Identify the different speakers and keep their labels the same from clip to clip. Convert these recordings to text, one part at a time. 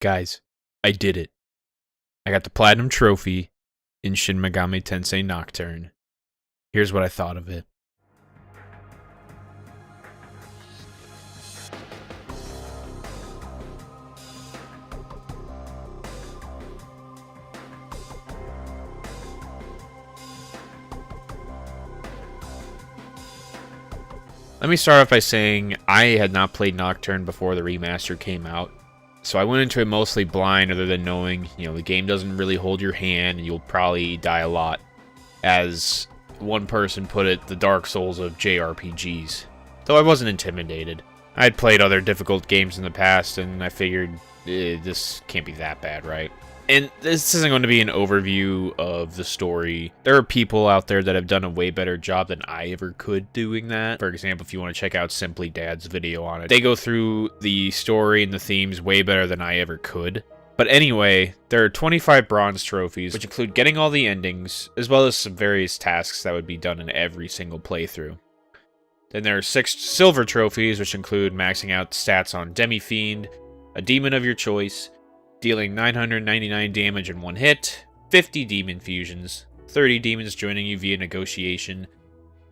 Speaker 1: Guys, I did it. I got the Platinum Trophy in Shin Megami Tensei Nocturne. Here's what I thought of it. Let me start off by saying I had not played Nocturne before the remaster came out, so I went into it mostly blind other than knowing, the game doesn't really hold your hand and you'll probably die a lot. As one person put it, the Dark Souls of JRPGs. Though I wasn't intimidated. I'd played other difficult games in the past and I figured, this can't be that bad, right? And this isn't going to be an overview of the story. There are people out there that have done a way better job than I ever could doing that. For example, if you want to check out Simply Dad's video on it, they go through the story and the themes way better than I ever could. But anyway, there are 25 bronze trophies, which include getting all the endings, as well as some various tasks that would be done in every single playthrough. Then there are 6 silver trophies, which include maxing out stats on Demi-Fiend, a demon of your choice, dealing 999 damage in one hit, 50 demon fusions, 30 demons joining you via negotiation,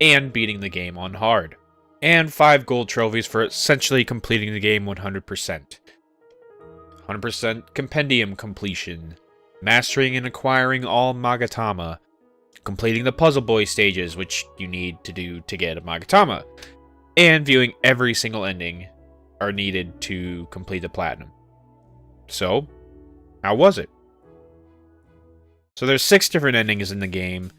Speaker 1: and beating the game on hard. And 5 gold trophies for essentially completing the game 100%. 100% compendium completion, mastering and acquiring all Magatama, completing the Puzzle Boy stages, which you need to do to get a Magatama, and viewing every single ending are needed to complete the Platinum. So, how was it? So there's 6 different endings in the game.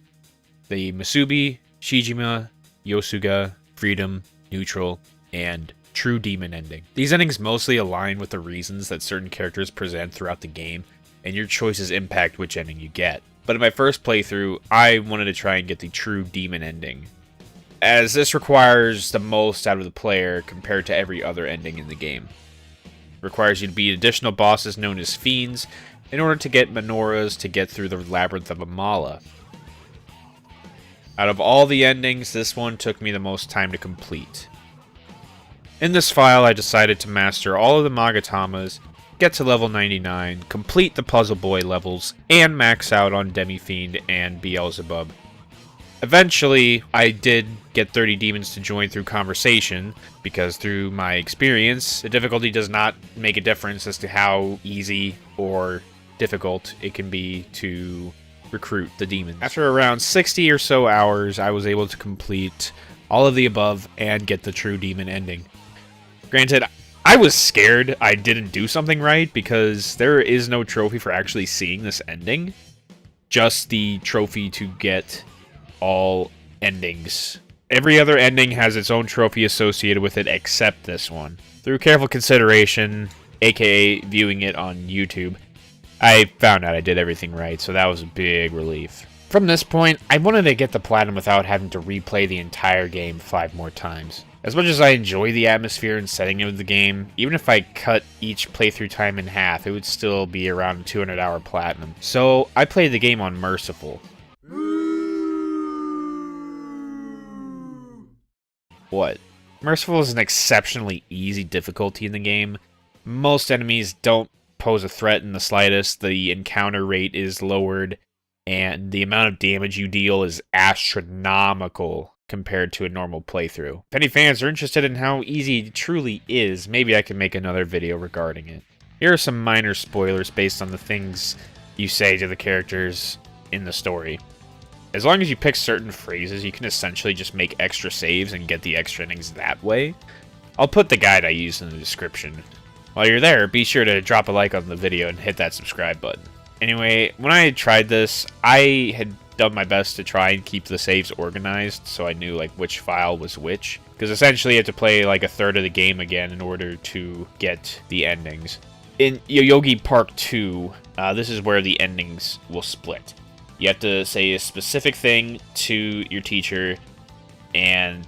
Speaker 1: The Musubi, Shijima, Yosuga, Freedom, Neutral, and True Demon ending. These endings mostly align with the reasons that certain characters present throughout the game, and your choices impact which ending you get. But in my first playthrough, I wanted to try and get the True Demon ending, as this requires the most out of the player compared to every other ending in the game. Requires you to beat additional bosses known as Fiends in order to get menorahs to get through the Labyrinth of Amala. Out of all the endings, this one took me the most time to complete. In this file, I decided to master all of the Magatamas, get to level 99, complete the Puzzle Boy levels, and max out on Demi-Fiend and Beelzebub. Eventually, I did get 30 demons to join through conversation, because through my experience, the difficulty does not make a difference as to how easy or difficult it can be to recruit the demons. After around 60 or so hours, I was able to complete all of the above and get the True Demon ending. Granted, I was scared I didn't do something right, because there is no trophy for actually seeing this ending. Just the trophy to get all endings. Every other ending has its own trophy associated with it except this one. Through careful consideration, aka viewing it on YouTube, I found out I did everything right, so that was a big relief. From this point, I wanted to get the Platinum without having to replay the entire game 5 more times. As much as I enjoy the atmosphere and setting of the game, even if I cut each playthrough time in half, it would still be around a 200-hour Platinum. So I played the game on Merciful. What? Merciful is an exceptionally easy difficulty in the game. Most enemies don't pose a threat in the slightest, the encounter rate is lowered, and the amount of damage you deal is astronomical compared to a normal playthrough. If any fans are interested in how easy it truly is, maybe I can make another video regarding it. Here are some minor spoilers based on the things you say to the characters in the story. As long as you pick certain phrases, you can essentially just make extra saves and get the extra endings that way. I'll put the guide I used in the description. While you're there, be sure to drop a like on the video and hit that subscribe button. Anyway, when I tried this, I had done my best to try and keep the saves organized so I knew which file was which. Because essentially you have to play a third of the game again in order to get the endings. In Yoyogi Park 2, this is where the endings will split. You have to say a specific thing to your teacher, and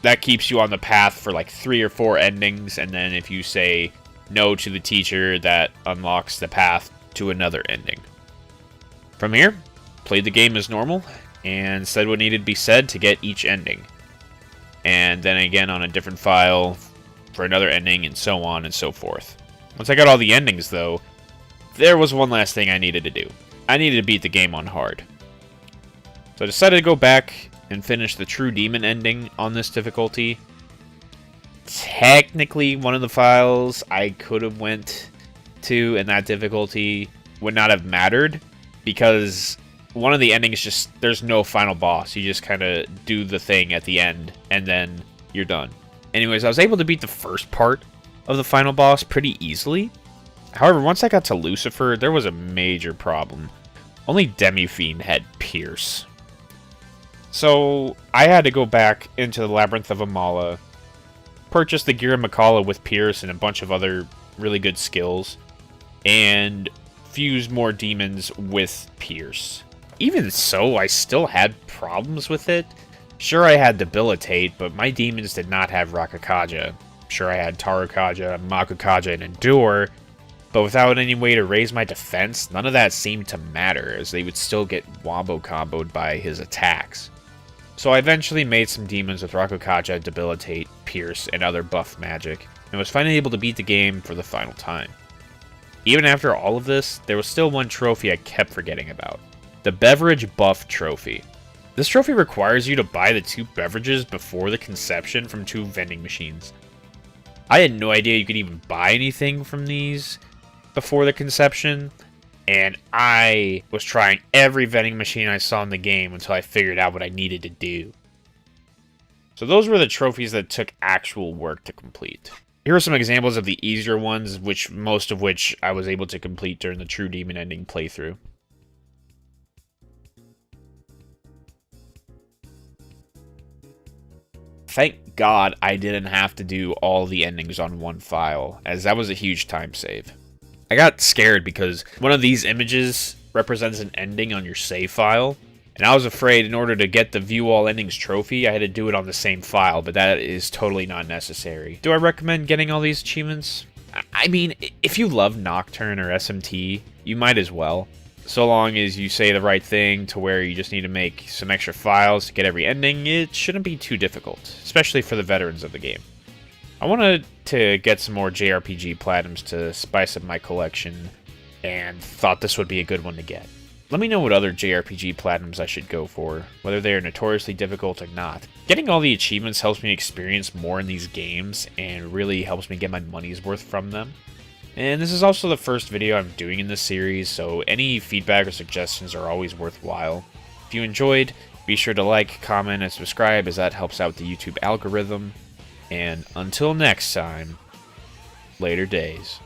Speaker 1: that keeps you on the path for 3 or 4 endings, and then if you say no to the teacher, that unlocks the path to another ending. From here, played the game as normal, and said what needed to be said to get each ending. And then again on a different file for another ending, and so on and so forth. Once I got all the endings, though, there was one last thing I needed to do. I needed to beat the game on hard. So I decided to go back and finish the True Demon ending on this difficulty. Technically, one of the files I could have went to in that difficulty would not have mattered, because one of the endings just, there's no final boss. You just kind of do the thing at the end, and then you're done. Anyways, I was able to beat the first part of the final boss pretty easily. However, once I got to Lucifer, there was a major problem. Only Demi-Fiend had Pierce. So I had to go back into the Labyrinth of Amala, purchase the Gira Makala with Pierce and a bunch of other really good skills, and fuse more demons with Pierce. Even so, I still had problems with it. Sure, I had Debilitate, but my demons did not have Rakakaja. Sure, I had Tarukaja, Makukaja, and Endure, but without any way to raise my defense, none of that seemed to matter, as they would still get wombo-comboed by his attacks. So I eventually made some demons with Rakukaja, Debilitate, Pierce, and other buff magic, and was finally able to beat the game for the final time. Even after all of this, there was still one trophy I kept forgetting about. The Beverage Buff Trophy. This trophy requires you to buy the 2 beverages before the conception from 2 vending machines. I had no idea you could even buy anything from these before the conception, and I was trying every vending machine I saw in the game until I figured out what I needed to do. So those were the trophies that took actual work to complete. Here are some examples of the easier ones, most of which I was able to complete during the True Demon ending playthrough. Thank God I didn't have to do all the endings on one file, as that was a huge time save. I got scared because one of these images represents an ending on your save file, and I was afraid in order to get the View All Endings trophy, I had to do it on the same file, but that is totally not necessary. Do I recommend getting all these achievements? I mean, if you love Nocturne or SMT, you might as well. So long as you say the right thing to where you just need to make some extra files to get every ending, it shouldn't be too difficult, especially for the veterans of the game. I wanted to get some more JRPG platinums to spice up my collection, and thought this would be a good one to get. Let me know what other JRPG platinums I should go for, whether they are notoriously difficult or not. Getting all the achievements helps me experience more in these games, and really helps me get my money's worth from them. And this is also the first video I'm doing in this series, so any feedback or suggestions are always worthwhile. If you enjoyed, be sure to like, comment, and subscribe, as that helps out the YouTube algorithm. And until next time, later days.